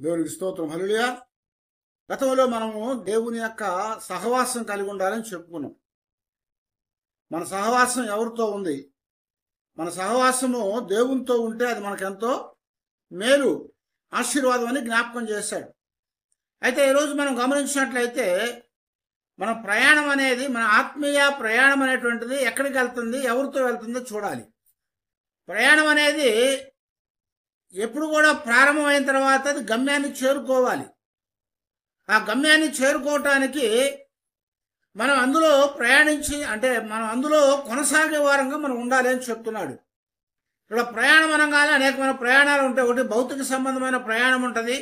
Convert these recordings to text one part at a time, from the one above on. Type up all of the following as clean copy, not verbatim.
దేవునికి స్తోత్రం. హల్లెలూయా. గతంలో మనము దేవుని యొక్క సహవాసం కలిగి ఉండాలని చెప్పుకున్నాం. మన సహవాసం ఎవరితో ఉంది? మన సహవాసము దేవునితో ఉంటే అది మనకెంతో మేలు, ఆశీర్వాదం అని జ్ఞాపకం చేశాడు. అయితే ఈరోజు మనం గమనించినట్లయితే మన ప్రయాణం అనేది, మన ఆత్మీయ ప్రయాణం అనేటువంటిది ఎక్కడికి వెళ్తుంది, ఎవరితో వెళ్తుందో చూడాలి. ప్రయాణం అనేది ఎప్పుడు కూడా ప్రారంభమైన తర్వాత అది గమ్యాన్ని చేరుకోవాలి. ఆ గమ్యాన్ని చేరుకోవటానికి మనం అందులో ప్రయాణించి, అంటే మనం అందులో కొనసాగే వారంగా మనం ఉండాలి అని చెప్తున్నాడు. ఇక్కడ ప్రయాణం అనగానే అనేకమైన ప్రయాణాలు ఉంటాయి. ఒకటి భౌతిక సంబంధమైన ప్రయాణం ఉంటుంది.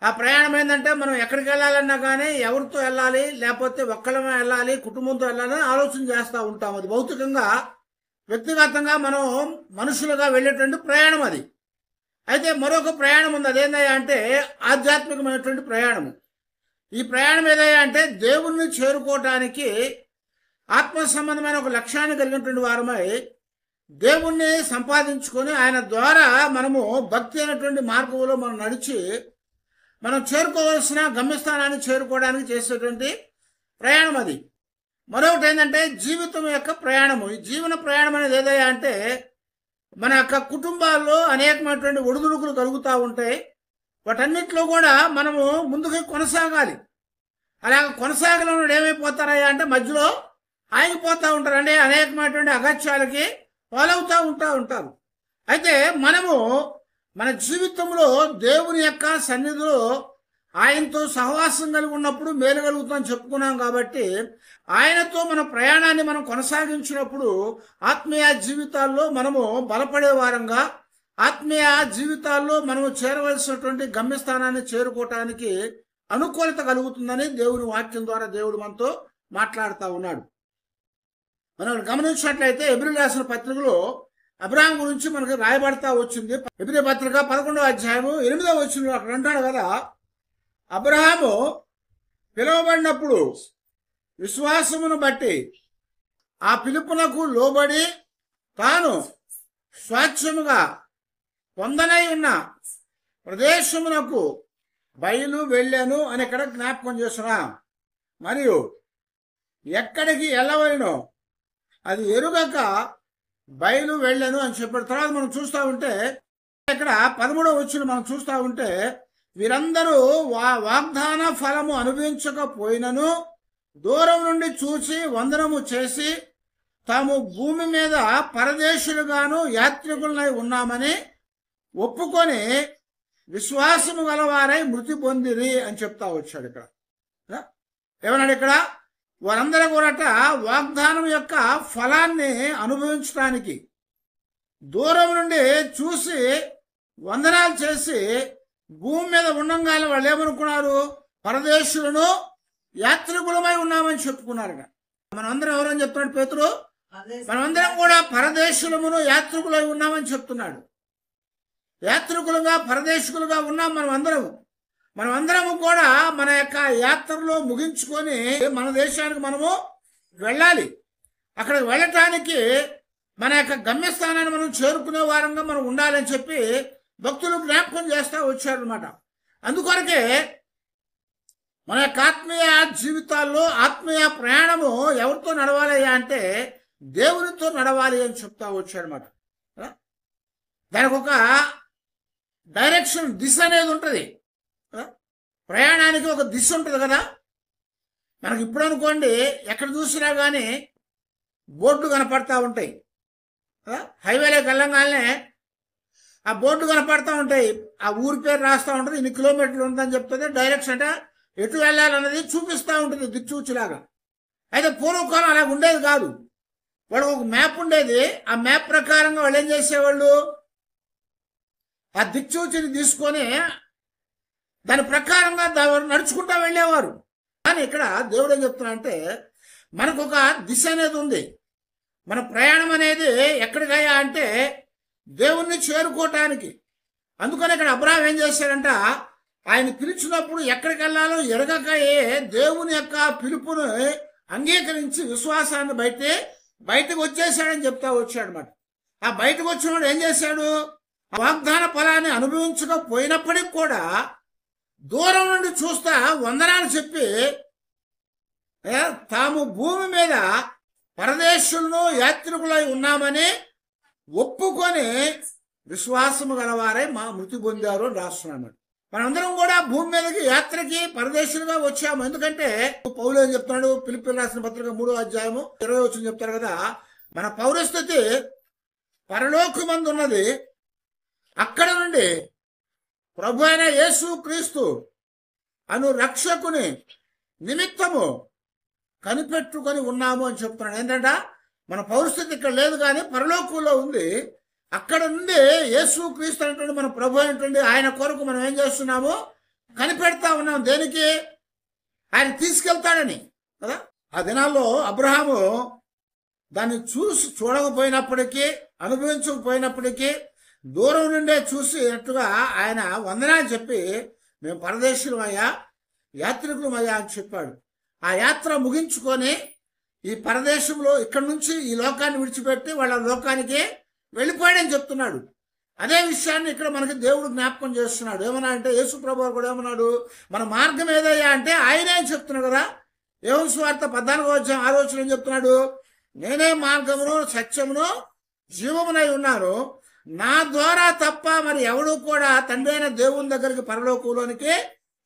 ఆ ప్రయాణం ఏంటంటే మనం ఎక్కడికి వెళ్ళాలన్నా కానీ ఎవరితో వెళ్ళాలి, లేకపోతే ఒక్కళ్ళమే వెళ్ళాలి, కుటుంబంతో వెళ్ళాలని ఆలోచన చేస్తూ ఉంటాం. అది భౌతికంగా, వ్యక్తిగతంగా మనం మనుషులుగా వెళ్ళేటువంటి ప్రయాణం అది. అయితే మరొక ప్రయాణం ఉంది. అదేందయ్యా అంటే ఆధ్యాత్మికమైనటువంటి ప్రయాణము. ఈ ప్రయాణం ఏదయ్యా అంటే దేవుణ్ణి చేరుకోవటానికి ఆత్మ సంబంధమైన ఒక లక్ష్యాన్ని కలిగినటువంటి వారమై దేవుణ్ణి సంపాదించుకొని ఆయన ద్వారా మనము భక్తి అనేటువంటి మార్గంలో మనం నడిచి మనం చేరుకోవాల్సిన గమ్యస్థానాన్ని చేరుకోవడానికి చేసేటువంటి ప్రయాణం అది. మరొకటి ఏంటంటే జీవితం యొక్క ప్రయాణము. ఈ జీవన ప్రయాణం అనేది ఏదయ్యా అంటే మన యొక్క కుటుంబాల్లో అనేకమైనటువంటి ఒడిదుడుకులు కలుగుతూ ఉంటాయి. వాటన్నిటిలో కూడా మనము ముందుకు కొనసాగాలి. అలాగ కొనసాగలను ఏమైపోతారయ్యా అంటే మధ్యలో ఆగిపోతూ ఉంటారు. అంటే అనేకమైనటువంటి అగత్యాలకి పాలవుతూ ఉంటారు. అయితే మనము మన జీవితంలో దేవుని యొక్క సన్నిధిలో ఆయనతో సహవాసం కలిగి ఉన్నప్పుడు మేలు కలుగుతుందని చెప్పుకున్నాం. కాబట్టి ఆయనతో మన ప్రయాణాన్ని మనం కొనసాగించినప్పుడు ఆత్మీయ జీవితాల్లో మనము బలపడే వారంగా, ఆత్మీయ జీవితాల్లో మనము చేరవలసినటువంటి గమ్యస్థానాన్ని చేరుకోవటానికి అనుకూలత కలుగుతుందని దేవుని వాక్యం ద్వారా దేవుడు మనతో మాట్లాడుతూ ఉన్నాడు. మనం గమనించినట్లయితే హెబ్రీ రాసిన పత్రికలో అబ్రహాం గురించి మనకు రాయబడతా వచ్చింది. హెబ్రీ పత్రిక 11వ అధ్యాయము 8వ వచనంలో అక్కడ అంటాడు కదా, అబ్రహాము పిలువబడినప్పుడు విశ్వాసమును బట్టి ఆ పిలుపునకు లోబడి తాను స్వాచ్ఛముగా పొందనై ఉన్న ప్రదేశమునకు బయలు వెళ్ళాను అని ఇక్కడ జ్ఞాపకం చేస్తున్నా. మరియు ఎక్కడికి వెళ్ళవలనో అది ఎరుగక బయలు వెళ్ళాను అని చెప్పాడు. తర్వాత మనం చూస్తూ ఉంటే ఇక్కడ 13వ వచనం మనం చూస్తూ ఉంటే వీరందరూ వాగ్దాన ఫలము అనుభవించకపోయినను దూరం నుండి చూసి వందనము చేసి తాము భూమి మీద పరదేశులుగాను యాత్రికులై ఉన్నామని ఒప్పుకొని విశ్వాసము గలవారై మృతి పొందిరి అని చెప్తా వచ్చాడు. ఇక్కడ ఏమన్నాడు? ఇక్కడ వారందరూ కూడా వాగ్దానం యొక్క ఫలాన్ని అనుభవించడానికి దూరం నుండి చూసి వందనాలు చేసి భూమి మీద ఉండంగానే వాళ్ళు ఏమనుకున్నారు? పరదేశులను యాత్రికులమై ఉన్నామని చెప్పుకున్నారట. మనమందరం ఎవరని చెప్తున్నాడు పేతురు? మనమందరం కూడా పరదేశులమును యాత్రికులై ఉన్నామని చెప్తున్నాడు. యాత్రికులుగా, పరదేశికులుగా ఉన్నాం మనమందరము కూడా మన యొక్క యాత్రలో ముగించుకొని మన దేశానికి మనము వెళ్ళాలి. అక్కడికి వెళ్ళటానికి మన యొక్క గమ్యస్థానాన్ని మనం చేరుకునే వారంగా మనం ఉండాలని చెప్పి భక్తులు జ్ఞాపకం చేస్తూ వచ్చారనమాట. అందుకొరకే మన యొక్క ఆత్మీయ జీవితాల్లో ఆత్మీయ ప్రయాణము ఎవరితో నడవాలి అంటే దేవునితో నడవాలి అని చెప్తా వచ్చారనమాట. దానికి ఒక డైరెక్షన్, దిశ అనేది ఉంటుంది. ప్రయాణానికి ఒక దిశ ఉంటుంది కదా. మనకి ఇప్పుడు అనుకోండి ఎక్కడ చూసినా కానీ బోర్డు కనపడతా ఉంటాయి. హైవేలోకి వెళ్ళంగానే ఆ బోర్డు కనపడతా ఉంటాయి. ఆ ఊరి పేరు రాస్తూ ఉంటుంది, ఇన్ని కిలోమీటర్లు ఉందని చెప్తుంది. డైరెక్షన్ అంటే ఎటు వెళ్ళాలన్నది చూపిస్తూ ఉంటుంది దిక్సూచిలాగా. అయితే పూర్వకాలం అలా ఉండేది కాదు. వాళ్ళకి ఒక మ్యాప్ ఉండేది. ఆ మ్యాప్ ప్రకారంగా వాళ్ళు ఏం చేసేవాళ్ళు? ఆ దిక్సూచిని తీసుకొని దాని ప్రకారంగా నడుచుకుంటా వెళ్ళేవారు. కానీ ఇక్కడ దేవుడు ఏం చెప్తున్నా అంటే మనకు ఒక దిశ అనేది ఉంది. మన ప్రయాణం అనేది ఎక్కడికయ్యా అంటే దేవుణ్ణి చేరుకోవటానికి. అందుకని ఇక్కడ అబ్రహాం ఏం చేశాడంట, ఆయన పిలిచినప్పుడు ఎక్కడికి వెళ్ళాలో ఎరగకయే దేవుని యొక్క పిలుపును అంగీకరించి విశ్వాసాన్ని బయటకు వచ్చేసాడని చెప్తా వచ్చాడు అన్నమాట. ఆ బయటకు వచ్చినవాడు ఏం చేశాడు? ఆ వాగ్దాన ఫలాన్ని అనుభవించకపోయినప్పటికి కూడా దూరం నుండి చూస్తా వందనాలు చెప్పి తాము భూమి మీద పరదేశులను యాత్రికులై ఉన్నామని ఒప్పుకొని విశ్వాసము గలవారై మా మృతి పొందారు అని రాస్తున్నాడు. మనందరం కూడా భూమి మీదకి యాత్రకి పరదేశులుగా వచ్చాము. ఎందుకంటే పౌలు ఏం చెప్తున్నాడు, ఫిలిప్పీయులకు రాసిన పత్రిక 3వ అధ్యాయము 20వ వచనం చెప్తారు కదా, మన పౌరస్థితి పరలోకమందు ఉన్నది. అక్కడ నుండి ప్రభు అయిన యేసు క్రీస్తు అను రక్షకుని నిమిత్తము కనిపెట్టుకొని ఉన్నాము అని చెప్తున్నాడు. ఏంటంటే మన పౌరస్థితి ఇక్కడ లేదు కానీ పరలోకంలో ఉంది. అక్కడ నుండి యేసు క్రీస్తు అనేటువంటి మన ప్రభు అనేటువంటి ఆయన కొరకు మనం ఏం చేస్తున్నాము, కనిపెడతా ఉన్నాం. దేనికి? ఆయన తీసుకెళ్తాడని కదా. ఆ దినాల్లో అబ్రహాము దాన్ని చూడకపోయినప్పటికీ అనుభవించకపోయినప్పటికీ దూరం నుండే చూసినట్టుగా ఆయన వందనాలు చెప్పి మేము పరదేశులమయ్యా యాత్రికులమయ్యా అని చెప్పాడు. ఆ యాత్ర ముగించుకొని ఈ పరదేశంలో ఇక్కడి నుంచి ఈ లోకాన్ని విడిచిపెట్టి వాళ్ళ లోకానికి వెళ్ళిపోయాడని చెప్తున్నాడు. అదే విషయాన్ని ఇక్కడ మనకి దేవుడు జ్ఞాపకం చేస్తున్నాడు. ఏమన్నా అంటే యేసు ప్రభువు కూడా ఏమన్నాడు, మన మార్గం ఏదయ్యా అంటే ఆయనే అని చెప్తున్నాడు కదా. యోహాను సువార్త 14వ అధ్యాయం 6వ వచనం ఏం చెప్తున్నాడు, నేనే మార్గమును సత్యమును జీవమునై ఉన్నాను, నా ద్వారా తప్ప మరి ఎవడు కూడా తండ్రి అయిన దేవుని దగ్గరికి పరలోకంలోనికి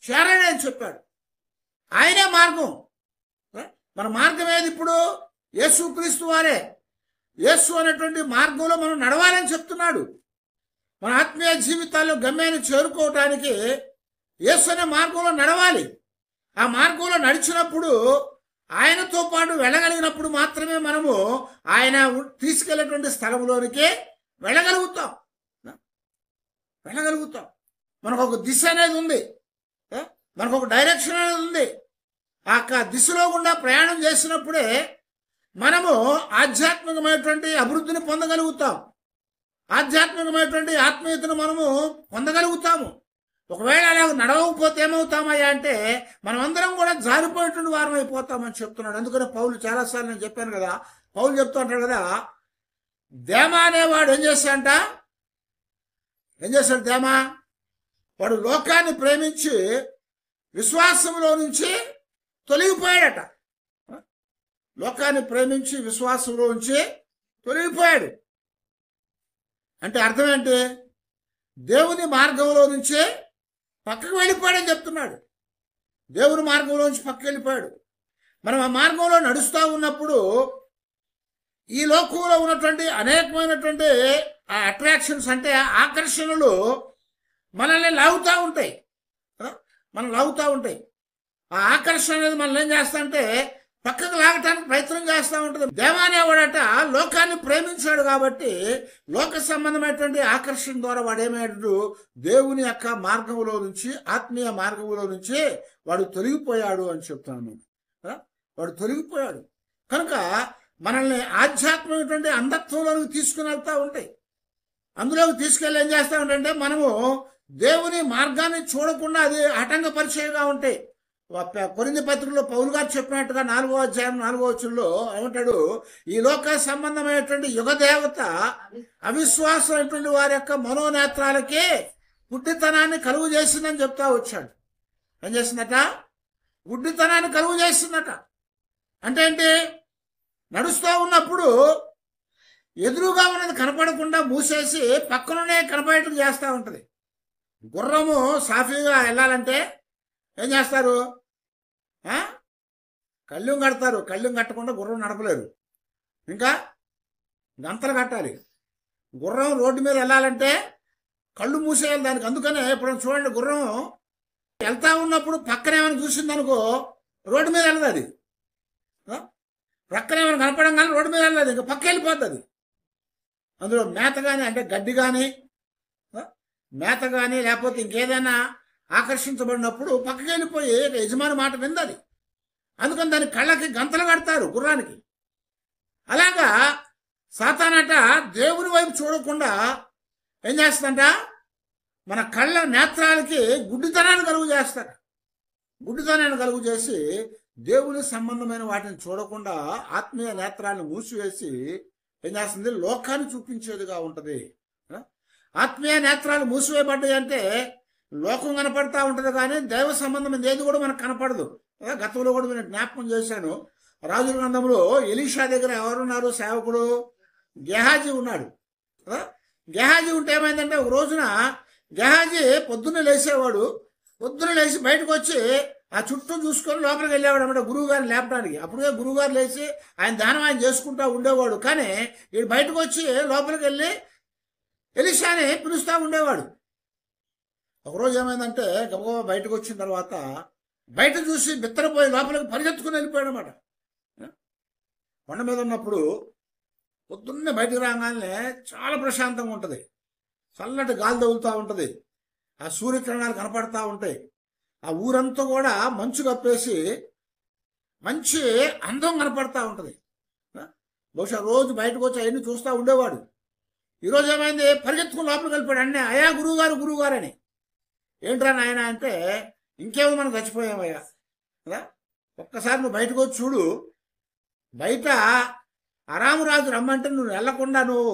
చేరడని చెప్పాడు. ఆయనే మార్గం. మన మార్గం ఏది ఇప్పుడు? యేసు క్రీస్తు వారే. యేసు అనేటువంటి మార్గంలో మనం నడవాలని చెప్తున్నాడు. మన ఆత్మీయ జీవితాల్లో గమ్యాన్ని చేరుకోవటానికి యేసు అనే మార్గంలో నడవాలి. ఆ మార్గంలో నడిచినప్పుడు ఆయనతో పాటు వెళ్ళగలిగినప్పుడు మాత్రమే మనము ఆయన తీసుకెళ్లేటువంటి స్థలంలోనికి వెళ్ళగలుగుతాం. మనకు ఒక దిశ అనేది ఉంది, మనకు ఒక డైరెక్షన్ అనేది ఉంది. ఆ దిశలో గుండా ప్రయాణం చేసినప్పుడే మనము ఆధ్యాత్మికమైనటువంటి అభివృద్ధిని పొందగలుగుతాం, ఆధ్యాత్మికమైనటువంటి ఆత్మీయతను మనము పొందగలుగుతాము. ఒకవేళ అలా నడవకపోతే ఏమవుతామయ్యా అంటే మనమందరం కూడా జారిపోయేటువంటి వారం అయిపోతామని చెప్తున్నాడు. అందుకని పౌలు చాలాసార్లు నేను చెప్పాను కదా, పౌలు చెప్తూ అంటాడు కదా, దేమా అనేవాడు ఏం చేశాడు దేమా? వాడు లోకాన్ని ప్రేమించి విశ్వాసంలో నుంచి తొలగిపోయాడట. లోకాన్ని ప్రేమించి విశ్వాసంలో నుంచి తొలగిపోయాడు అంటే అర్థం ఏంటి? దేవుని మార్గంలో నుంచే పక్కకు వెళ్ళిపోయాడని చెప్తున్నాడు. దేవుని మార్గంలో నుంచి పక్కకు వెళ్ళిపోయాడు. మనం ఆ మార్గంలో నడుస్తూ ఉన్నప్పుడు ఈ లోకంలో ఉన్నటువంటి అనేకమైనటువంటి ఆ అట్రాక్షన్స్ అంటే ఆకర్షణలు మనల్ని లాగుతూ ఉంటాయి, ఆ ఆకర్షణ అనేది మనల్ని ఏం చేస్తా అంటే పక్కకు లాగటానికి ప్రయత్నం చేస్తూ ఉంటుంది. దేవానేవాడట లోకాన్ని ప్రేమించాడు కాబట్టి లోక సంబంధమైనటువంటి ఆకర్షణ ద్వారా వాడు ఏమయ్యాడు, దేవుని యొక్క మార్గంలో నుంచి ఆత్మీయ మార్గంలో నుంచి వాడు తొలగిపోయాడు అని చెప్తాను. వాడు తొలగిపోయాడు కనుక మనల్ని ఆధ్యాత్మికమైనటువంటి అంధత్వంలోకి తీసుకుని వెళ్తూ ఉంటాయి. అందులోకి తీసుకెళ్ళి ఏం చేస్తూ ఉంటాయంటే మనము దేవుని మార్గాన్ని చూడకుండా అది ఆటంకపరిచేగా ఉంటాయి. కొరింథీ పత్రికలో పౌలు గారు చెప్పినట్టుగా 4వ అధ్యాయం 4వ వచనంలో ఏమంటాడు, ఈ లోక సంబంధమైనటువంటి యుగ దేవత అవిశ్వాసమైనటువంటి వారి యొక్క మనోనేత్రాలకి గుడ్డితనాన్ని కలుగు చేసిందని చెప్తా వచ్చాడు. ఏం చేసిందట? గుడ్డితనాన్ని కలుగు చేసిందట. అంటే ఏంటి? నడుస్తూ ఉన్నప్పుడు ఎదురుగా ఉన్నది కనపడకుండా మూసేసి పక్కననే కనపడేట్టు చేస్తూ ఉంటుంది. గుర్రము సాఫీగా వెళ్ళాలంటే ఏం చేస్తారు? కళ్ళెం కడతారు. కళ్ళెం కట్టకుండా గుర్రం నడపలేరు. ఇంకా గంతలు కట్టాలి. గుర్రం రోడ్డు మీద వెళ్ళాలంటే కళ్ళు మూసేయాలి దానికి. అందుకనే ఇప్పుడు చూడండి, గుర్రం వెళ్తా ఉన్నప్పుడు పక్కన ఏమైనా చూసిందనుకో రోడ్డు మీద వెళ్ళదు. అది పక్కన ఏమైనా కనపడం కానీ రోడ్డు మీద వెళ్ళదు, ఇంకా పక్క వెళ్ళిపోతుంది. అందులో మేత కానీ అంటే గడ్డి కానీ మేత కానీ లేకపోతే ఇంకేదైనా ఆకర్షించబడినప్పుడు పక్కకి వెళ్ళిపోయి యజమాని మాట విందది. అందుకని దాని కళ్ళకి గంతలు కడతారు గుర్రానికి. అలాగా సాతానట దేవుని వైపు చూడకుండా ఏం చేస్తుందంట, మన కళ్ళ నేత్రాలకి గుడ్డితనాన్ని కలుగు చేస్తారు. గుడ్డితనాన్ని కలుగు చేసి దేవుని సంబంధమైన వాటిని చూడకుండా ఆత్మీయ నేత్రాలను మూసివేసి ఏం చేస్తుంది, లోకాన్ని చూపించేదిగా ఉంటుంది. ఆత్మీయ నేత్రాలు మూసివేయబడ్డాయి అంటే లోకం కనపడతా ఉంటుంది, కానీ దైవ సంబంధం ఏది కూడా మనకు కనపడదు. గతంలో కూడా నేను జ్ఞాపకం చేశాను. రాజుల గ్రంథంలో ఎలీషా దగ్గర ఎవరున్నారు? సేవకుడు గెహాజీ ఉన్నాడు. గెహాజీ ఉంటే ఏమైందంటే, ఒక రోజున గెహాజీ పొద్దున్నే లేచేవాడు. పొద్దున్న లేచి బయటకు వచ్చి ఆ చుట్టూ చూసుకొని లోపలికి వెళ్ళేవాడు అన్నమాట గురువు గారిని లేపడానికి. అప్పుడే గురువు గారు లేచి ఆయన ధ్యానం ఆయన చేసుకుంటూ ఉండేవాడు. కానీ వీడు బయటకు వచ్చి లోపలికి వెళ్ళి ఎలీషాని పిలుస్తూ ఉండేవాడు. ఒకరోజు ఏమైందంటే, గబగబా బయటకు వచ్చిన తర్వాత బయట చూసి బిత్తరపోయి లోపలికి పరిగెత్తుకుని వెళ్ళిపోయాడు అన్నమాట. కొండ మీద ఉన్నప్పుడు పొద్దున్నే బయటకు రాగానే చాలా ప్రశాంతంగా ఉంటుంది. చల్లటి గాలి తగులుతూ ఉంటుంది. ఆ సూర్యకిరణాలు కనపడతా ఉంటాయి. ఆ ఊరంతా కూడా మంచు కప్పేసి మంచి అందం కనపడతా ఉంటుంది. బహుశా రోజు బయటకు వచ్చి అవన్నీ చూస్తూ ఉండేవాడు. ఈరోజు ఏమైంది, పరిగెత్తుకుని లోపలికి వెళ్ళిపోయాడు. అన్నీ అయ్యా గురువు గారు అని. ఏంట్రా నాయన అంటే, ఇంకేమో మనం చచ్చిపోయామయ్యా కదా, ఒక్కసారి నువ్వు బయటకు వచ్చి చూడు. బయట అరామురాజు రమ్మంటే నువ్వు వెళ్లకుండా నువ్వు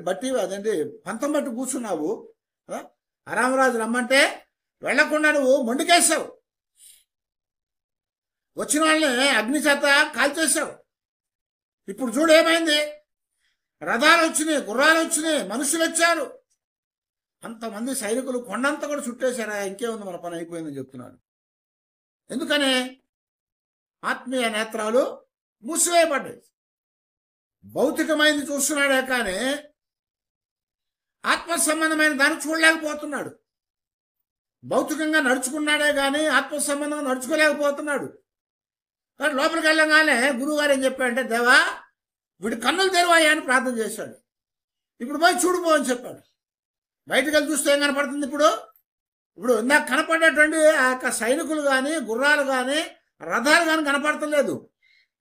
బట్టి అదేంటి పంతం బట్టి కూర్చున్నావు. అరామరాజు రమ్మంటే వెళ్లకుండా నువ్వు మొండికేసావు. వచ్చిన వాళ్ళని అగ్ని చేత కాల్చేసావు. ఇప్పుడు చూడు ఏమైంది, రథాలు వచ్చినాయి, గుర్రాలు వచ్చినాయి, మనుషులు వచ్చారు, అంతమంది సైనికులు కొండంతా కూడా చుట్టేశారా, ఇంకేముంది మన పని అయిపోయిందని చెప్తున్నాడు. ఎందుకని? ఆత్మీయ నేత్రాలు మూసివేయబడ్డాయి. భౌతికమైనది చూస్తున్నాడే కానీ ఆత్మ సంబంధమైన దాన్ని చూడలేకపోతున్నాడు. భౌతికంగా నడుచుకున్నాడే కానీ ఆత్మ సంబంధంగా నడుచుకోలేకపోతున్నాడు. కానీ లోపలికి వెళ్ళగానే గురువు గారు ఏం చెప్పాడంటే, దేవా వీడి కన్నులు తెరవాయా అని ప్రార్థన చేశాడు. ఇప్పుడు పోయి చూడుపో అని చెప్పాడు. బయటకు వెళ్ళి చూస్తే ఏం కనపడుతుంది? ఇప్పుడు ఇందాక కనపడేటువంటి ఆ యొక్క సైనికులు కానీ గుర్రాలు కానీ రథాలు కానీ కనపడతలేదు.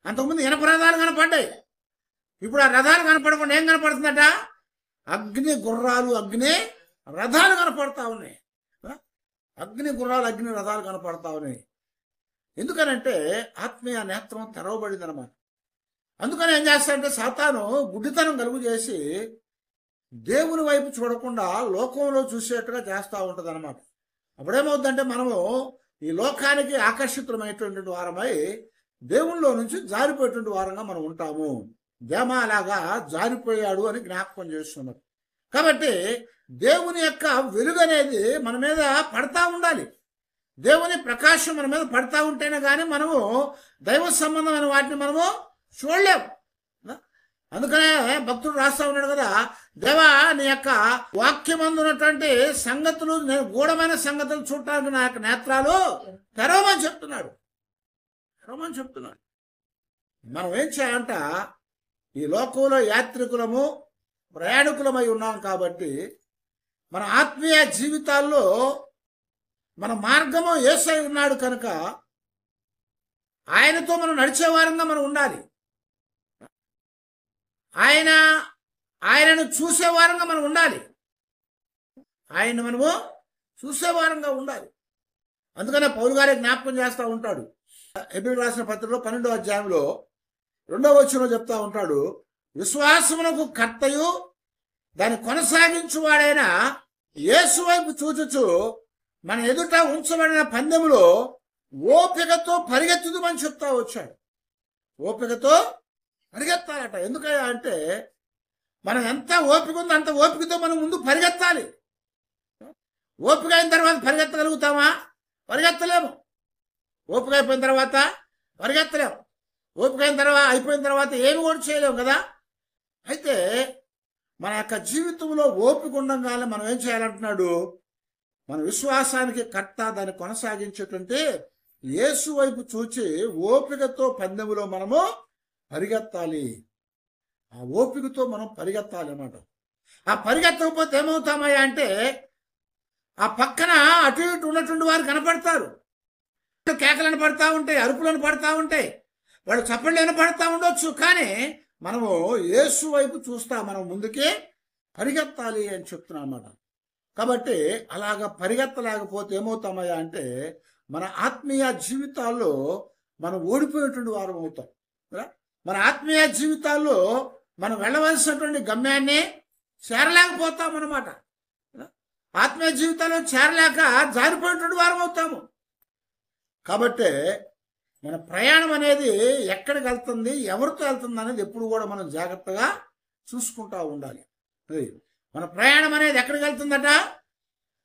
అంతకుముందు ఇనప రథాలు కనపడ్డాయి. ఇప్పుడు ఆ రథాలు కనపడకుండా ఏం కనపడుతుందట? అగ్ని గుర్రాలు, అగ్ని రథాలు కనపడతా ఉన్నాయి. అగ్ని గుర్రాలు, అగ్ని రథాలు కనపడతా ఉన్నాయి. ఎందుకనంటే ఆత్మీయ నేత్రం తెరవబడింది అనమాట. అందుకని ఏం చేస్తాడంటే, సాతాను గుడ్డితనం కలుగు చేసి దేవుని వైపు చూడకుండా లోకంలో చూసేట్టుగా చేస్తూ ఉంటుంది అనమాట. అప్పుడేమవుతుందంటే, మనము ఈ లోకానికి ఆకర్షితులమైనటువంటి వారమై దేవునిలో నుంచి జారిపోయేటువంటి వారంగా మనం ఉంటాము. దేమ అలాగా జారిపోయాడు అని జ్ఞాపకం చేస్తున్నారు. కాబట్టి దేవుని యొక్క వెలుగు అనేది మన మీద పడతా ఉండాలి. దేవుని ప్రకాశం మన మీద పడతా ఉంటేనే కానీ మనము దైవ సంబంధమైన వాటిని మనము చూడలేము. అందుకనే భక్తుడు రాస్తా ఉన్నాడు కదా, దేవా నీ యొక్క వాక్యమందున్నటువంటి సంగతులు, నేను గూఢమైన సంగతులు చూడటానికి నా యొక్క నేత్రాలు తెరవమని చెప్తున్నాడు. మనం ఏం చేయాలంట, ఈ లోకంలో యాత్రికులము ప్రయాణికులమై ఉన్నాం కాబట్టి మన ఆత్మీయ జీవితాల్లో మన మార్గము యేసై ఉన్నాడు కనుక ఆయనతో మనం నడిచే వారంగా మనం ఉండాలి. ఆయనను చూసే వారంగా మనం ఉండాలి. ఆయన్ని మనము చూసే వారంగా ఉండాలి. అందుకనే పౌలు గారే జ్ఞాపకం చేస్తూ ఉంటాడు. హెబ్రీయులకు రాసిన పత్రికలో 12వ అధ్యాయంలో 2వ వచనంలో చెప్తా ఉంటాడు, విశ్వాసమునకు కర్తయు దాన్ని కొనసాగించువాడైన యేసు వైపు చూచుచు మన ఎదుట ఉంచబడిన పందెములో ఓపికతో పరిగెత్తుదమని చెప్తా వచ్చాడు. ఓపికతో పరిగెత్తాలట. ఎందుకయ్యా అంటే, మనం ఎంత ఓపిక ఉందో అంత ఓపికతో మనం ముందు పరిగెత్తాలి. ఓపిక అయిన తర్వాత పరిగెత్తగలుగుతామా? పరిగెత్తలేము. ఓపిక అయిపోయిన తర్వాత పరిగెత్తలేము. ఓపిక అయిపోయిన తర్వాత ఏమి కూడా చేయలేము కదా. అయితే మన యొక్క జీవితంలో ఓపిక ఉండగానే మనం ఏం చేయాలంటున్నాడు, మన విశ్వాసానికి కర్త దాన్ని కొనసాగించేటువంటి యేసు వైపు చూచి ఓపికతో పందెములో మనము పరిగెత్తాలి. ఆ ఓపికతో మనం పరిగెత్తాలి అన్నమాట. ఆ పరిగెత్తకపోతే ఏమవుతామయ్యా అంటే, ఆ పక్కన అటు ఇటు ఉన్నటువంటి వారు కనపడతారు. కేకలను పడతా ఉంటాయి, అరుపులను పడతా ఉంటాయి, వాడు చప్పళ్ళు పడతా ఉండొచ్చు. కానీ మనము యేసు వైపు చూస్తా మనం ముందుకే పరిగెత్తాలి అని చెప్తున్నాం అన్నమాట. కాబట్టి అలాగా పరిగెత్తలేకపోతే ఏమవుతామయ్యా అంటే, మన ఆత్మీయ జీవితాల్లో మనం ఓడిపోయేటువంటి వారం అవుతాం. మన ఆత్మీయ జీవితాల్లో మనం వెళ్ళవలసినటువంటి గమ్యాన్ని చేరలేకపోతాం అన్నమాట. ఆత్మీయ జీవితంలో చేరలేక జారిపోయినటువంటి వారం అవుతాము. కాబట్టి మన ప్రయాణం అనేది ఎక్కడికి వెళ్తుంది, ఎవరితో వెళ్తుంది అనేది ఎప్పుడు కూడా మనం జాగ్రత్తగా చూసుకుంటూ ఉండాలి. మన ప్రయాణం అనేది ఎక్కడికి వెళ్తుందట?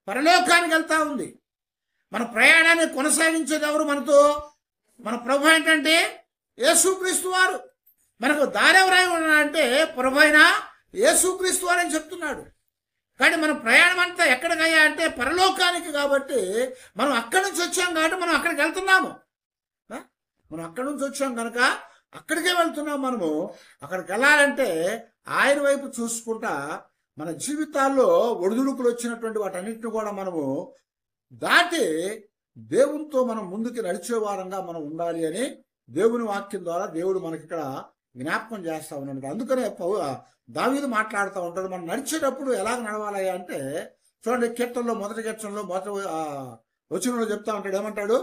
పరలోకానికి వెళ్తా ఉంది. మన ప్రయాణాన్ని కొనసాగించేది ఎవరు మనతో? మన ప్రభు ఏంటంటే యేసుక్రీస్తు వారు. మనకు దారి ఎవరై అంటే ప్రభు అయిన యేసుక్రీస్తు వారు అని చెప్తున్నాడు. కానీ మన ప్రయాణం అంతా ఎక్కడికయ్యా అంటే పరలోకానికి. కాబట్టి మనం అక్కడి నుంచి వచ్చాం కాబట్టి మనం అక్కడికి వెళ్తున్నాము. మనం అక్కడి నుంచి వచ్చాం కనుక అక్కడికే వెళ్తున్నాం. మనము అక్కడికి వెళ్ళాలంటే ఆయన వైపు చూసుకుంటా మన జీవితాల్లో ఒడిదుడుకులు వచ్చినటువంటి వాటన్నిటిని కూడా మనము దాటి దేవునితో మనం ముందుకు నడిచే వారంగా మనం ఉండాలి అని దేవుని వాక్యం ద్వారా దేవుడు మనకి ఇక్కడ జ్ఞాపకం చేస్తా ఉన్నాడు. అందుకనే దావీదు మాట్లాడుతూ ఉంటాడు, మనం నడిచేటప్పుడు ఎలాగ నడవాలి అంటే చూడండి, కీర్తనలో మొదటి కీర్తనలో మొదటి వచనంలో చెప్తా ఉంటాడు. ఏమంటాడు?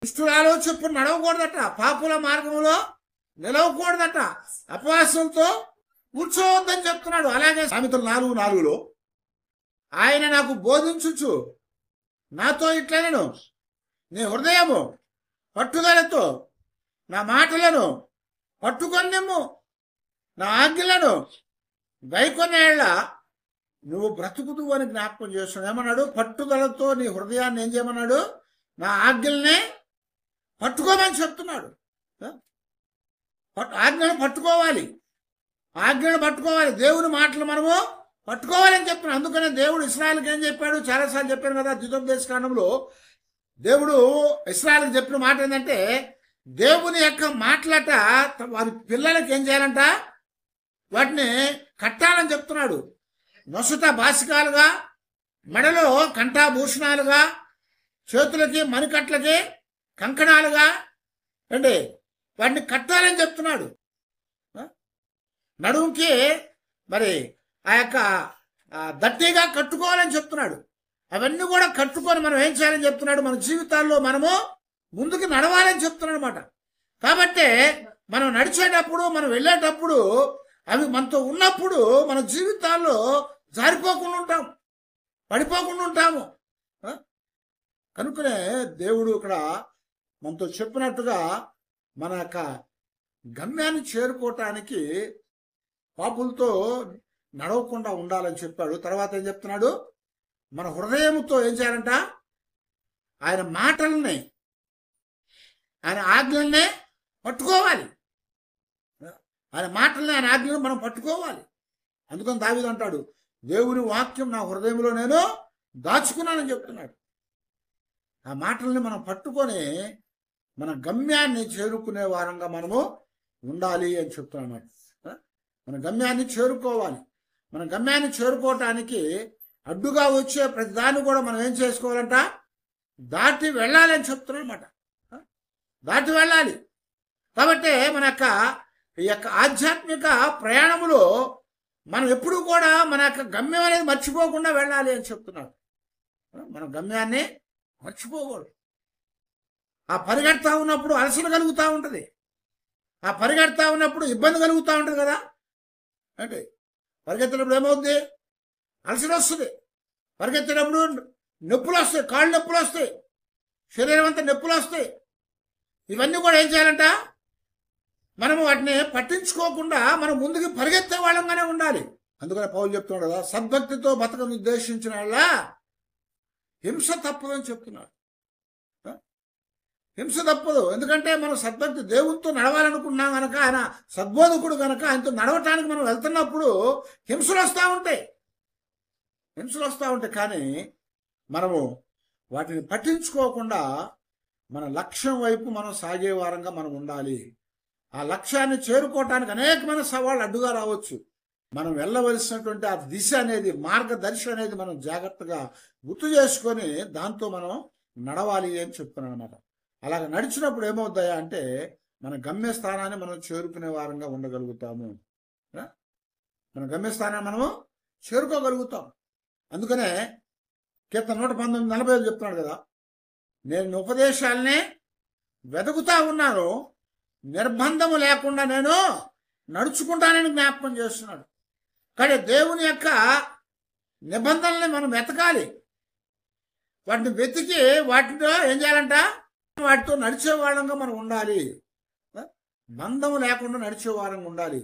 దుష్టురాలో చొప్పున నడవకూడదట, పాపుల మార్గంలో నిలవకూడదట, అపవాసంతో కూర్చోవద్దని చెప్తున్నాడు. అలాగే సామెతలు 4:4లో ఆయన నాకు బోధించుచు నాతో ఇట్లా నేను నీ హృదయము పట్టుదలతో నా మాటలను పట్టుకొనిమ్ము, నా ఆజ్ఞలను గైకొనేళ్ళ నువ్వు బ్రతుకుదు అని జ్ఞాపకం చేస్తున్నాడు. ఏమన్నాడు? పట్టుదలతో నీ హృదయాన్ని ఏం చేయమన్నాడు? నా ఆజ్ఞల్ని పట్టుకోమని చెప్తున్నాడు. ఆజ్ఞను పట్టుకోవాలి, ఆజ్ఞను పట్టుకోవాలి, దేవుని మాటలు మనము పట్టుకోవాలని చెప్తున్నాడు. అందుకనే దేవుడు ఇశ్రాయేలుకి ఏం చెప్పాడు? చాలాసార్లు చెప్పాను కదా, ద్వితోపదేశకాండంలో దేవుడు ఇశ్రాయేలుకి చెప్పిన మాట ఏంటంటే దేవుని యొక్క మాటలట వారి పిల్లలకి ఏం చేయాలంట? వాటిని కట్టాలని చెప్తున్నాడు. నొసట బాసికాలుగా, మెడలో కంఠాభూషణాలుగా, చేతులకి మణికట్లకి కంకణాలుగా అండి వాటిని కట్టాలని చెప్తున్నాడు. నడుముకి మరి ఆ యొక్క దట్టిగా కట్టుకోవాలని చెప్తున్నాడు. అవన్నీ కూడా కట్టుకొని మనం ఏం చేయాలని చెప్తున్నాడు? మన జీవితాల్లో మనము ముందుకు నడవాలని చెప్తున్నాడు అనమాట. కాబట్టి మనం నడిచేటప్పుడు, మనం వెళ్ళేటప్పుడు అవి మనతో ఉన్నప్పుడు మన జీవితాల్లో జారిపోకుండా ఉంటాం, పడిపోకుండా ఉంటాము. కనుకనే దేవుడు ఇక్కడ మనతో చెప్పినట్టుగా మన యొక్క గమ్యాన్ని చేరుకోవటానికి పాపులతో నడవకుండా ఉండాలని చెప్పాడు. తర్వాత ఏం చెప్తున్నాడు? మన హృదయంతో ఏం చేయాలంట? ఆయన మాటల్ని, ఆయన ఆజ్ఞల్ని పట్టుకోవాలి. ఆయన మాటల్ని, ఆయన ఆజ్ఞలను మనం పట్టుకోవాలి. అందుకని దావీదు అంటాడు, దేవుని వాక్యం నా హృదయంలో నేను దాచుకున్నానని చెప్తున్నాడు. ఆ మాటల్ని మనం పట్టుకొని మన గమ్యాన్ని చేరుకునే వారంగా మనము ఉండాలి అని చెప్తున్నాడు. మన గమ్యాన్ని చేరుకోవాలి. మన గమ్యాన్ని చేరుకోవటానికి అడ్డుగా వచ్చే ప్రతిదాన్ని కూడా మనం ఏం చేసుకోవాలంట? దాటి వెళ్ళాలి అని చెప్తున్నాడు అనమాట. దాటి వెళ్ళాలి. కాబట్టి మన యొక్క ఆధ్యాత్మిక ప్రయాణంలో మనం ఎప్పుడు కూడా మన యొక్క గమ్యం అనేది మర్చిపోకుండా వెళ్ళాలి అని చెప్తున్నాడు. మన గమ్యాన్ని మర్చిపోకూడదు. ఆ పరిగెడతా ఉన్నప్పుడు అలసట కలుగుతూ ఉంటుంది, ఆ పరిగెడతా ఉన్నప్పుడు ఇబ్బంది కలుగుతూ ఉంటుంది కదా. అంటే పరిగెత్తినప్పుడు ఏమవుతుంది? అలసట వస్తుంది. పరిగెత్తినప్పుడు నొప్పులు వస్తాయి, కాళ్ళు నొప్పులు వస్తాయి, శరీరం అంతా నొప్పులు వస్తాయి. ఇవన్నీ కూడా ఏం చేయాలంట? మనము వాటిని పట్టించుకోకుండా మనం ముందుకు పరిగెత్తే వాళ్ళంగానే ఉండాలి. అందుకనే పౌలు చెప్తున్నాడు కదా, సద్భక్తితో బతకను ఉద్దేశించిన వాళ్ళ హింస తప్పదని చెప్తున్నాడు. హింస తప్పదు. ఎందుకంటే మనం సద్భక్తి దేవునితో నడవాలనుకున్నాం కనుక, ఆయన సద్బోధకుడు కనుక ఆయనతో నడవటానికి మనం వెళ్తున్నప్పుడు హింసలు వస్తూ ఉంటాయి, హింసలు వస్తూ ఉంటాయి. కానీ మనము వాటిని పట్టించుకోకుండా మన లక్ష్యం వైపు మనం సాగే వారంగా మనం ఉండాలి. ఆ లక్ష్యాన్ని చేరుకోవటానికి అనేకమైన సవాళ్ళు అడ్డుగా రావచ్చు. మనం వెళ్ళవలసినటువంటి ఆ దిశ అనేది, మార్గదర్శి అనేది మనం జాగ్రత్తగా గుర్తు చేసుకొని దాంతో మనం నడవాలి అని చెప్తున్నాను అనమాట. అలాగ నడిచినప్పుడు ఏమవుతాయా అంటే మన గమ్యస్థానాన్ని మనం చేరుకునే వారంగా ఉండగలుగుతాము. మన గమ్యస్థానాన్ని మనము చేరుకోగలుగుతాం. అందుకనే కీర్తన 119:45 చెప్తున్నాడు కదా, నేను ఉపదేశాలనే వెతుకుతా ఉన్నాను, నిర్బంధము లేకుండా నేను నడుచుకుంటానని జ్ఞాపకం చేస్తున్నాడు. కానీ దేవుని యొక్క నిబంధనల్ని మనం వెతకాలి. వాటిని వెతికి వాటితో ఏం చేయాలంట, వాటితో నడిచే వాళ్ళంగా మనం ఉండాలి. బంధం లేకుండా నడిచే వారంగా ఉండాలి.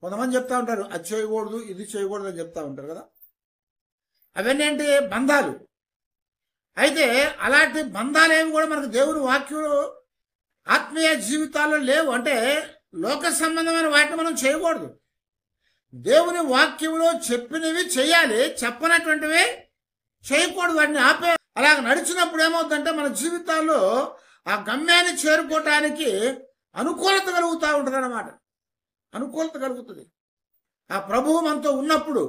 కొంతమంది చెప్తా ఉంటారు అది చేయకూడదు ఇది చేయకూడదు అని చెప్తా ఉంటారు కదా, అవన్నీ ఏంటి బంధాలు. అయితే అలాంటి బంధాలేవి కూడా మనకు దేవుని వాక్యం ఆత్మీయ జీవితాల్లో లేవు. అంటే లోక సంబంధమైన వాటిని మనం చేయకూడదు. దేవుని వాక్యంలో చెప్పినవి చేయాలి, చెప్పనటువంటివి చేయకూడదు, వాటిని ఆపే. అలాగ నడిచినప్పుడు ఏమవుతుందంటే మన జీవితాల్లో ఆ గమ్యాన్ని చేరుకోవటానికి అనుకూలత కలుగుతూ ఉంటుంది అన్నమాట. అనుకూలత కలుగుతుంది. ఆ ప్రభువు మనతో ఉన్నప్పుడు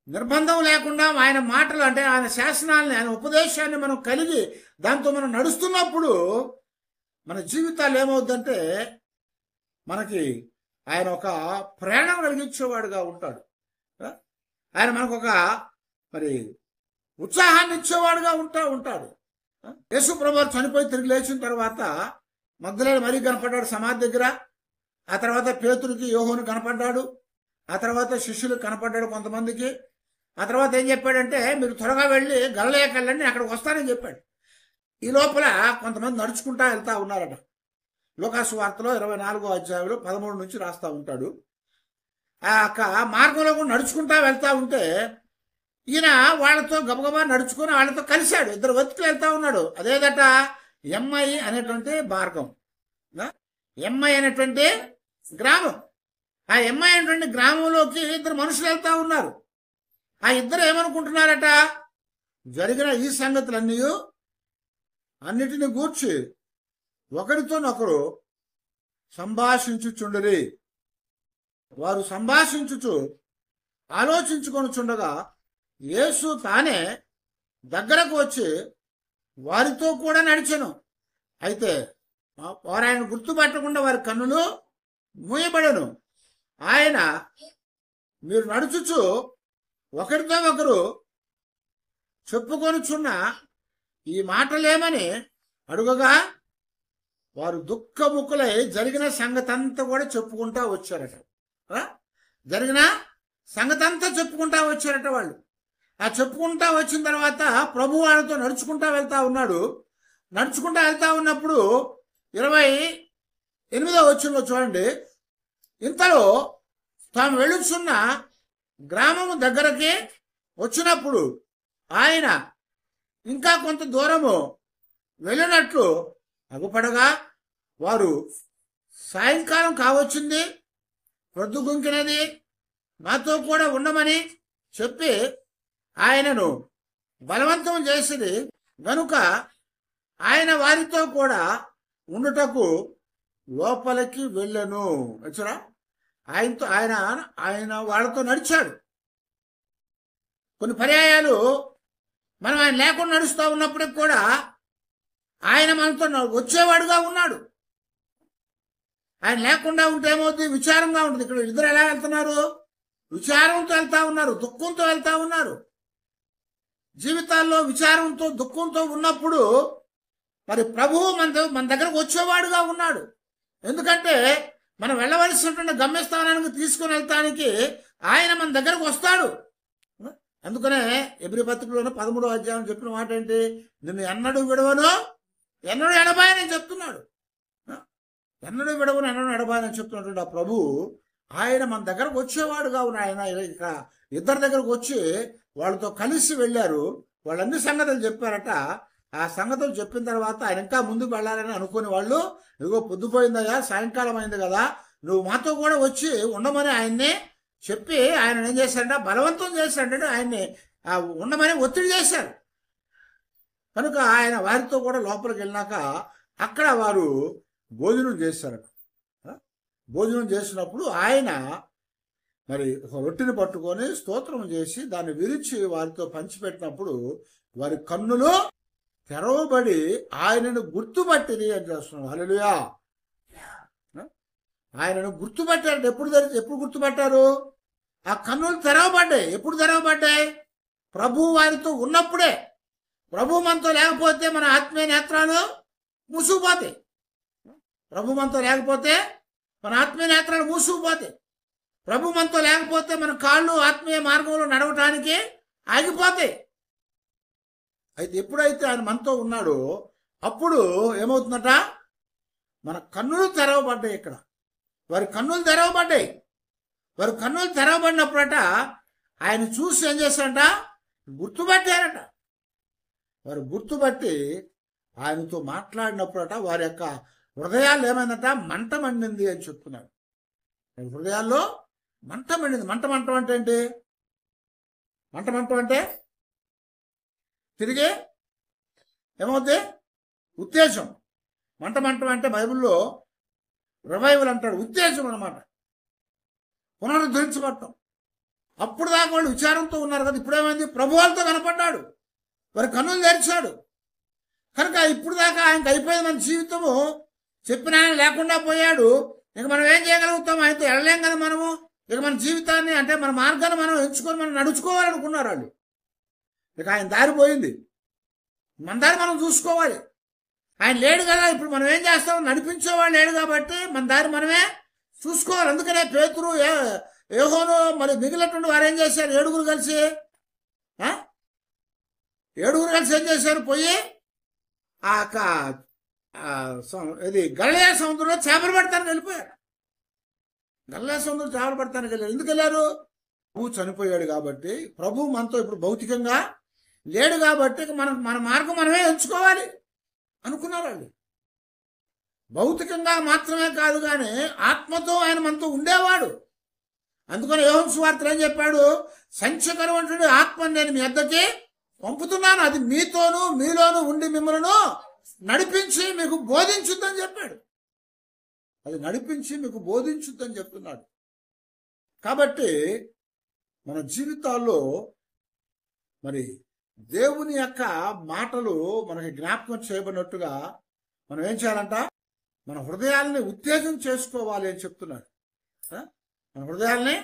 నిర్బంధం లేకుండా ఆయన మాటలు అంటే ఆయన శాసనాలని ఆయన ఉపదేశాన్ని మనం కలిగి దాంతో మనం నడుస్తున్నప్పుడు మన జీవితాలు ఏమవుద్దంటే మనకి ఆయన ఒక ప్రేరణ కలిగించేవాడుగా ఉంటాడు. ఆయన మనకు ఒక మరి ఉత్సాహాన్ని ఇచ్చేవాడుగా ఉంటాడు. యేసు ప్రభువు చనిపోయి తిరిగి లేచిన తర్వాత మగ్దలేనే మరీ కనపడ్డాడు సమాధి దగ్గర. ఆ తర్వాత పేతురుకి యోహోను కనపడ్డాడు. ఆ తర్వాత శిష్యులకు కనపడ్డాడు కొంతమందికి. ఆ తర్వాత ఏం చెప్పాడంటే మీరు త్వరగా వెళ్ళి గలిలయకి వెళ్ళండి, అక్కడికి వస్తానని చెప్పాడు. ఈ లోపల కొంతమంది నడుచుకుంటా వెళ్తా ఉన్నారట. లూకాసు వార్తలో 24వ అధ్యాయంలో 13 నుంచి రాస్తా ఉంటాడు. ఆ మార్గంలో కూడా నడుచుకుంటా వెళ్తా ఉంటే ఈయన వాళ్ళతో గబగబా నడుచుకుని వాళ్ళతో కలిశాడు. ఇద్దరు వ్యక్తులు వెళ్తా ఉన్నాడు. అదేదట ఎంఐ అనేటువంటి మార్గం, ఎంఐ అనేటువంటి గ్రామం. ఆ ఎంఐ అనేటువంటి గ్రామంలోకి ఇద్దరు మనుషులు వెళ్తా ఉన్నారు. ఆ ఇద్దరు ఏమనుకుంటున్నారట, జరిగిన ఈ అన్నిటిని గూర్చి ఒకరితోనొకరు సంభాషించుచుండరి. వారు సంభాషించుచు ఆలోచించుకొనుచుండగా యేసు తానే దగ్గరకు వచ్చి వారితో కూడా నడిచెను. అయితే వారు ఆయన గుర్తుపట్టకుండా వారి కన్నులు మూయబడెను. ఆయన మీరు నడుచుచు ఒకరితో ఒకరు చెప్పుకొనుచున్న ఈ మాటలేమని అడుగగా వారు దుఃఖముఖులై జరిగిన సంగతంతా కూడా చెప్పుకుంటా వచ్చారట. జరిగిన సంగతంతా చెప్పుకుంటా వచ్చారట వాళ్ళు. ఆ చెప్పుకుంటా వచ్చిన తర్వాత ప్రభు వాళ్ళతో నడుచుకుంటా వెళ్తా ఉన్నాడు. నడుచుకుంటా వెళ్తా ఉన్నప్పుడు 28వ వచనంలో చూడండి, ఇంతలో తాము వెళ్ళుచున్న గ్రామము దగ్గరకి వచ్చినప్పుడు ఆయన ఇంకా కొంత దూరము వెళ్ళినట్లు అగుపడగా వారు సాయంకాలం కావచ్చింది, ప్రొద్దుగుంకినది, మాతో కూడా ఉండమని చెప్పి ఆయనను బలవంతం చేసింది గనుక ఆయన వారితో కూడా ఉండుటకు లోపలికి వెళ్ళను. వచ్చరా ఆయనతో ఆయన వాళ్ళతో నడిచాడు. కొన్ని పర్యాయాలు మనం ఆయన లేకుండా నడుస్తూ ఉన్నప్పటికి కూడా ఆయన మనతో వచ్చేవాడుగా ఉన్నాడు. ఆయన లేకుండా ఉంటే ఏమవుతుంది, విచారంగా ఉంటుంది. ఇక్కడ ఇద్దరు ఎలా వెళ్తున్నారు, విచారంతో వెళ్తా ఉన్నారు, దుఃఖంతో వెళ్తా ఉన్నారు. జీవితాల్లో విచారంతో దుఃఖంతో ఉన్నప్పుడు మరి ప్రభువు మన దగ్గరకు వచ్చేవాడుగా ఉన్నాడు. ఎందుకంటే మనం వెళ్ళవలసినటువంటి గమ్యస్థానానికి తీసుకుని వెళ్తానికి ఆయన మన దగ్గరకు వస్తాడు. అందుకనే ఎబ్రీ పత్రికలోనే 13వ అధ్యాయం చెప్పిన మాట ఏంటి, నిన్ను ఎన్నడూ విడవను ఎన్నడూ ఎడబాయని చెప్తున్నాడు. ఎన్నడూ విడవను ఎన్నడూ ఎడబాయని చెప్తున్నటువంటి ఆ ప్రభు ఆయన మన దగ్గరకు వచ్చేవాడుగా ఉన్నాడు. ఆయన ఇక ఇద్దరి దగ్గరకు వచ్చి వాళ్ళతో కలిసి వెళ్ళారు. వాళ్ళన్ని సంగతులు చెప్పారట. ఆ సంగతులు చెప్పిన తర్వాత ఆయన ఇంకా ముందుకు వెళ్ళాలని అనుకుని వాళ్ళు, ఇదిగో పొద్దుపోయిందయ్యా, సాయంకాలం అయింది కదా, నువ్వు మాతో కూడా వచ్చి ఉండమని ఆయన్ని చెప్పి ఆయన ఏం చేశాడంటే బలవంతం చేశాడంటే ఆయన్ని ఉండమని ఒత్తిడి చేశారు. కనుక ఆయన వారితో కూడా లోపలికి వెళ్ళినాక అక్కడ వారు భోజనం చేశారట. భోజనం చేసినప్పుడు ఆయన మరి రొట్టెని పట్టుకొని స్తోత్రం చేసి దాన్ని విరిచి వారితో పంచిపెట్టినప్పుడు వారి కన్నులు తెరవబడి ఆయనను గుర్తుపట్టింది అని చేస్తున్నాడు. హల్లెలూయా. ఆయనను గుర్తుపట్టారు. ఎప్పుడు గుర్తుపట్టారు? ఆ కన్నులు తెరవబడ్డాయి. ఎప్పుడు తెరవబడ్డాయి? ప్రభు వారితో ఉన్నప్పుడే. ప్రభు మనతో లేకపోతే మన ఆత్మీయ నేత్రాలు మూసుకుపోతాయి. ప్రభు మనతో లేకపోతే మన ఆత్మీయ నేత్రాలు మూసుకుపోతాయి. ప్రభు మనతో లేకపోతే మన కాళ్ళు ఆత్మీయ మార్గంలో నడవటానికి ఆగిపోతాయి. అయితే ఎప్పుడైతే ఆయన మనతో ఉన్నాడో అప్పుడు ఏమవుతుందట, మన కన్నులు తెరవబడ్డాయి. ఇక్కడ వారి కన్నులు తెరవబడ్డాయి. వారి కన్నులు తెరవబడినప్పుడట ఆయన చూసి ఏం చేశారంట, గుర్తుపట్టారట. వారు గుర్తుపట్టి ఆయనతో మాట్లాడినప్పుడట వారి యొక్క హృదయాలు ఏమైందట, మంట మండింది అని చెప్తున్నాడు. హృదయాల్లో మంట మండింది. మంట మంటం అంటే ఏంటి? మంట మంటం అంటే తిరిగి ఏమవుతుంది, ఉత్తేజం. మంట మంటం అంటే బైబిల్లో రివైవల్ అంటాడు, ఉత్తేజం అన్నమాట, పునరుద్ధరించబడటం. అప్పుడు దాకా వాళ్ళు విచారంతో ఉన్నారు కదా, ఇప్పుడేమైంది, ప్రభు వాళ్ళతో కనపడ్డాడు, వారి కన్నులు తెరిచాడు. కనుక ఇప్పుడు దాకా ఆయనకు అయిపోయింది మన జీవితము, చెప్పిన ఆయన లేకుండా పోయాడు. ఇక మనం ఏం చేయగలుగుతాం, ఆయనతో వెళ్ళలేం కదా మనము. ఇక మన జీవితాన్ని అంటే మన మార్గాన్ని మనం ఎంచుకొని మనం నడుచుకోవాలనుకున్నారు వాళ్ళు. ఇక ఆయన దారి పోయింది, మన దారి మనం చూసుకోవాలి. ఆయన లేడు కదా, ఇప్పుడు మనం ఏం చేస్తాం, నడిపించేవాడు లేడు కాబట్టి మన దారి మనమే చూసుకోవాలి. అందుకనే పేతురు, యోహోను, మరి మిగిలినటువంటి వారు ఏం చేశారు, ఏడుగురు కలిసి ఏం చేశారు, పోయి ఇది గలిలయ సముద్రంలో చేపలు పడతానికి వెళ్ళిపోయారు. గలిలయ సముద్రం చేపలు పడతానికి వెళ్ళారు. ఎందుకు వెళ్ళారు? ప్రభు చనిపోయాడు కాబట్టి, ప్రభు మనతో ఇప్పుడు భౌతికంగా లేడు కాబట్టి మన మార్గం మనమే ఎంచుకోవాలి అనుకున్నారు వాళ్ళు. భౌతికంగా మాత్రమే కాదు కానీ ఆత్మతో ఆయన మనతో ఉండేవాడు. అందుకని యోహాను సువార్తలో ఏం చెప్పాడు, సంచకరవంతుడి ఆత్మని నేను మీ వద్దకి పంపుతున్నాను, అది మీతోనూ మీలోనూ ఉండి మిమ్మల్ని నడిపించి మీకు బోధించుద్దని చెప్పాడు. అది నడిపించి మీకు బోధించుద్దని చెప్తున్నాడు. కాబట్టి మన జీవితాల్లో మరి దేవుని యొక్క మాటలు మనకి జ్ఞాపకం చేయబడినట్టుగా మనం ఏం చేయాలంట, మన హృదయాల్ని ఉత్తేజం చేసుకోవాలి అని చెప్తున్నాడు. మన హృదయాల్ని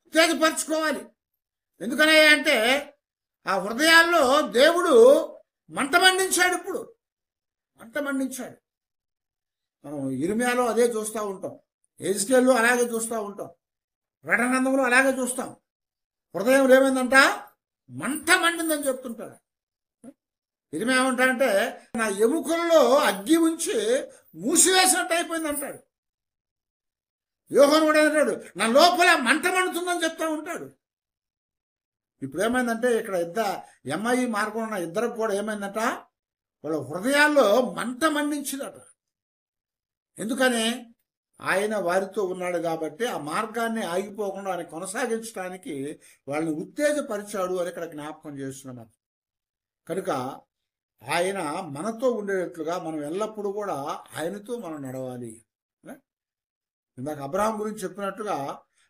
ఉత్తేజపరచుకోవాలి. ఎందుకనే అంటే ఆ హృదయాల్లో దేవుడు మంట మండించాడు. ఇప్పుడు మంట మండించాడు. మనం ఇర్మియాలో అదే చూస్తూ ఉంటాం, ఎజ్కేల్లో అలాగే చూస్తూ ఉంటాం, ప్రకటన గ్రంథంలో అలాగే చూస్తాం. హృదయం ఏమైందంట, మంట మండిందని చెప్తుంటాడు. ఇర్మియా ఏమంటాడంటే నా ఎముకల్లో అగ్గి ఉంచి మూసివేసినట్టు అయిపోయింది అంటాడు. యోహాను కూడా అంటాడు నా లోపల మంట మండుతుందని చెప్తా ఉంటాడు. ఇప్పుడు ఏమైందంటే ఇక్కడ ఎంఐ మార్గం ఉన్న ఇద్దరికి కూడా ఏమైందంట, వాళ్ళ హృదయాల్లో మంట మండించిందట. ఎందుకని? ఆయన వారితో ఉన్నాడు కాబట్టి ఆ మార్గాన్ని ఆగిపోకుండా ఆయన కొనసాగించడానికి వాళ్ళని ఉత్తేజపరిచాడు అని ఇక్కడ జ్ఞాపకం చేస్తున్నాం. కనుక ఆయన మనతో ఉండేటట్లుగా మనం ఎల్లప్పుడూ కూడా ఆయనతో మనం నడవాలి. ఇందాక అబ్రహాం గురించి చెప్పినట్టుగా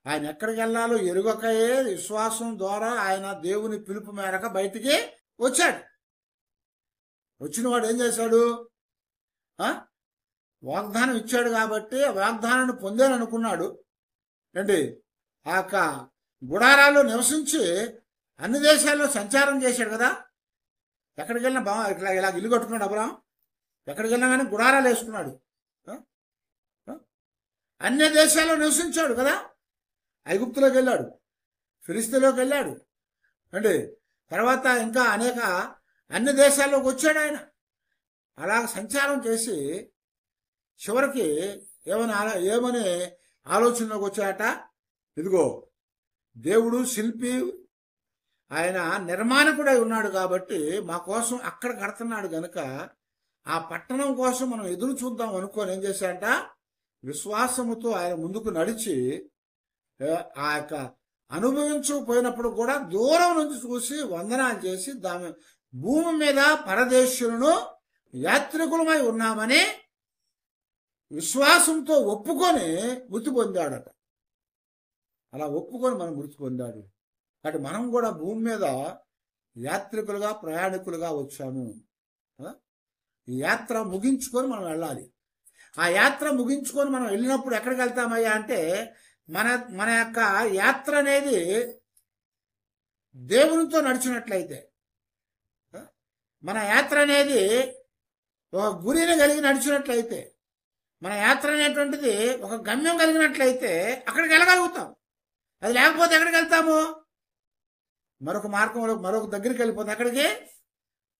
ఆయన ఎక్కడికి వెళ్ళాలో ఎరుగకయే విశ్వాసం ద్వారా ఆయన దేవుని పిలుపు మేరకు బయటికి వచ్చాడు. వచ్చిన వాడు ఏం చేశాడు, వాగ్దానం ఇచ్చాడు కాబట్టి ఆ వాగ్దానాన్ని పొందాను అనుకున్నాడు. ఏంటి, ఆ యొక్క గుడారాల్లో నివసించి అన్ని దేశాల్లో సంచారం చేశాడు కదా. ఎక్కడికి వెళ్ళినా ఇలా ఇల్లు కట్టుకున్నాడు అబ్రహాం. ఎక్కడికి వెళ్ళినా కానీ గుడారాలు వేసుకున్నాడు. అన్ని దేశాల్లో నివసించాడు కదా. ఐగుప్తులోకి వెళ్ళాడు, ఫిలిస్తీన్లోకి వెళ్ళాడు అండి. తర్వాత ఇంకా అనేక అన్ని దేశాల్లోకి వచ్చాడు ఆయన. అలా సంచారం చేసి చివరికి ఏమని ఆలోచనలోకి వచ్చాట, ఇదిగో దేవుడు శిల్పి, ఆయన నిర్మాణకుడై ఉన్నాడు కాబట్టి మా కోసం అక్కడ కడుతున్నాడు గనుక ఆ పట్టణం కోసం మనం ఎదురు చూద్దాం అనుకొని ఏం చేశాడంట, విశ్వాసముతో ఆయన ముందుకు నడిచి ఆ యొక్క అనుభవించకపోయినప్పుడు కూడా దూరం నుంచి చూసి వందనాలు చేసి దాని భూమి మీద పరదేశులను యాత్రికులమై ఉన్నామని విశ్వాసంతో ఒప్పుకొని మృతి పొందాడట. అలా ఒప్పుకొని మనం మృతి పొందాడు. కాబట్టి మనం కూడా భూమి మీద యాత్రికులుగా ప్రయాణికులుగా వచ్చాము. ఈ యాత్ర ముగించుకొని మనం వెళ్ళాలి. ఆ యాత్ర ముగించుకొని మనం వెళ్ళినప్పుడు ఎక్కడికి వెళ్తామయ్యా అంటే మన యొక్క యాత్ర అనేది దేవునితో నడిచినట్లయితే, మన యాత్ర అనేది ఒక గురిని కలిగి నడిచినట్లయితే, మన యాత్ర అనేటువంటిది ఒక గమ్యం కలిగినట్లయితే అక్కడికి వెళ్ళగలుగుతాం. అది లేకపోతే ఎక్కడికి వెళ్తాము? మరొక మార్గంలో మరొక దగ్గరికి వెళ్ళిపోతాం, ఎక్కడికి?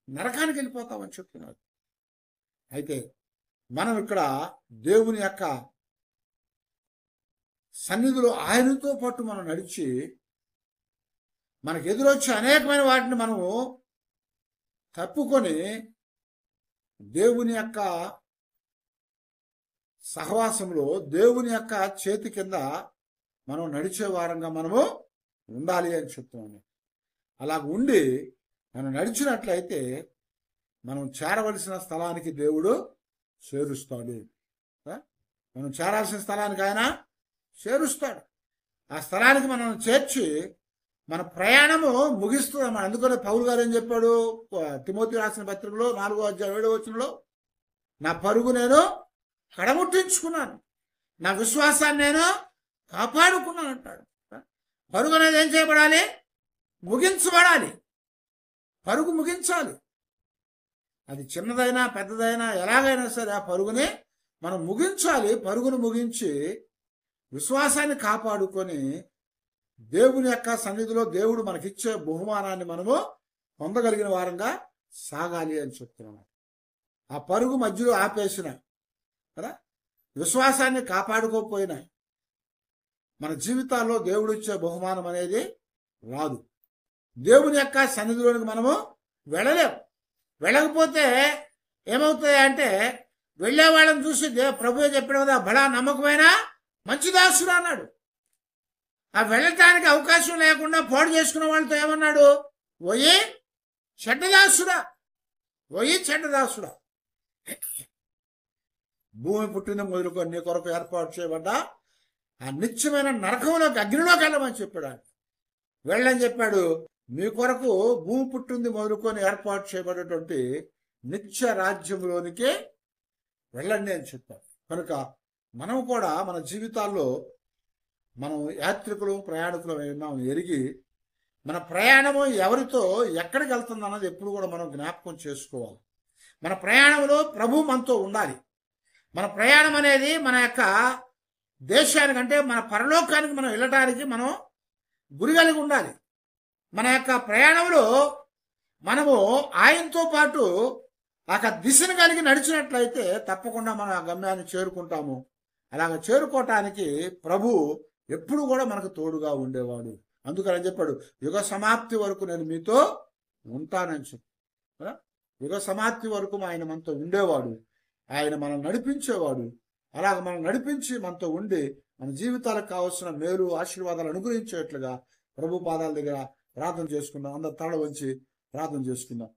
నరకానికి వెళ్ళిపోతామని చెప్తున్నారు. అయితే మనం ఇక్కడ దేవుని యొక్క సన్నిధిలో ఆయనతో పాటు మనం నడిచి మనకు ఎదురొచ్చే అనేకమైన వాటిని మనము తప్పుకొని దేవుని యొక్క సహవాసంలో దేవుని యొక్క చేతి కింద మనం నడిచే వారంగా మనము ఉండాలి అని చెప్తున్నాను. అలా ఉండి మనం నడిచినట్లయితే మనం చేరవలసిన స్థలానికి దేవుడు చేరుస్తాడు. మనం చేరాల్సిన స్థలానికి ఆయన చేరుస్తాడు. ఆ స్థలానికి మనం చేర్చి మన ప్రయాణము ముగిస్తున్నాం. అందుకనే పౌలు గారు ఏం చెప్పాడు తిమోతి రాసిన పత్రికలో 4వ అధ్యాయం 7వ వచనంలో, నా పరుగు నేను కడముట్టించుకున్నాను, నా విశ్వాసాన్ని నేను కాపాడుకున్నాను అంటాడు. పరుగు అనేది ఏం చేయబడాలి? ముగించబడాలి. పరుగు ముగించాలి. అది చిన్నదైనా పెద్దదైనా ఎలాగైనా సరే ఆ పరుగుని మనం ముగించాలి. పరుగును ముగించి విశ్వాసాన్ని కాపాడుకొని దేవుని యొక్క సన్నిధిలో దేవుడు మనకిచ్చే బహుమానాన్ని మనము పొందగలిగిన వారంగా సాగాలి అని చెప్తున్నాను. ఆ పరుగు మధ్యలో ఆపేసిన కదా, విశ్వాసాన్ని కాపాడుకోకపోయినా మన జీవితాల్లో దేవుడు ఇచ్చే బహుమానం అనేది రాదు. దేవుని యొక్క సన్నిధిలోనికి మనము వెళ్ళలేము. వెళ్ళకపోతే ఏమవుతాయి అంటే, వెళ్ళే వాళ్ళని చూసి ప్రభువే చెప్పాడు కదా, బడా నమ్మకమైన మంచి దాసుడు అన్నాడు. ఆ వెళ్ళటానికి అవకాశం లేకుండా పాడు చేసుకున్న వాళ్ళతో ఏమన్నాడు? ఓయి చెడ్డదాసుడా, ఓయి చెడ్డదాసుడా, భూమి పుట్టిన మొదలుకొని నీ కొరకు ఏర్పాటు చేయబడ్డా ఆ నిత్యమైన నరకంలోకి అగ్నిలోకి వెళ్ళమని చెప్పాడు. వెళ్ళని చెప్పాడు. మీ కొరకు భూమి పుట్టింది మొదలుకొని ఏర్పాటు చేయబడేటువంటి నిత్య రాజ్యంలోనికి వెళ్ళండి అని చెప్పారు. కనుక మనం కూడా మన జీవితాల్లో మనం యాత్రికులు ప్రయాణికులు ఉన్నాం ఎరిగి మన ప్రయాణము ఎవరితో ఎక్కడికి వెళ్తుంది అన్నది ఎప్పుడు కూడా మనం జ్ఞాపకం చేసుకోవాలి. మన ప్రయాణంలో ప్రభు మనతో ఉండాలి. మన ప్రయాణం అనేది మన యొక్క దేశానికంటే మన పరలోకానికి మనం వెళ్ళటానికి మనం గురి కలిగి ఉండాలి. మన యొక్క ప్రయాణంలో మనము ఆయనతో పాటు ఆ దిశను కలిగి నడిచినట్లయితే తప్పకుండా మనం ఆ గమ్యాన్ని చేరుకుంటాము. అలాగ చేరుకోవటానికి ప్రభు ఎప్పుడు కూడా మనకు తోడుగా ఉండేవాడు. అందుకని చెప్పాడు, యుగ సమాప్తి వరకు నేను మీతో ఉంటానని చెప్పి. యుగ సమాప్తి వరకు ఆయన మనతో ఉండేవాడు. ఆయన మనం నడిపించేవాడు. అలాగ మనం నడిపించి మనతో ఉండి మన జీవితాలకు కావాల్సిన మేలు ఆశీర్వాదాలు అనుగ్రహించేట్లుగా ప్రభు పాదాల దగ్గర ప్రార్థన చేసుకుందాం. అందరు తల వంచి ప్రార్థన చేసుకుందాం.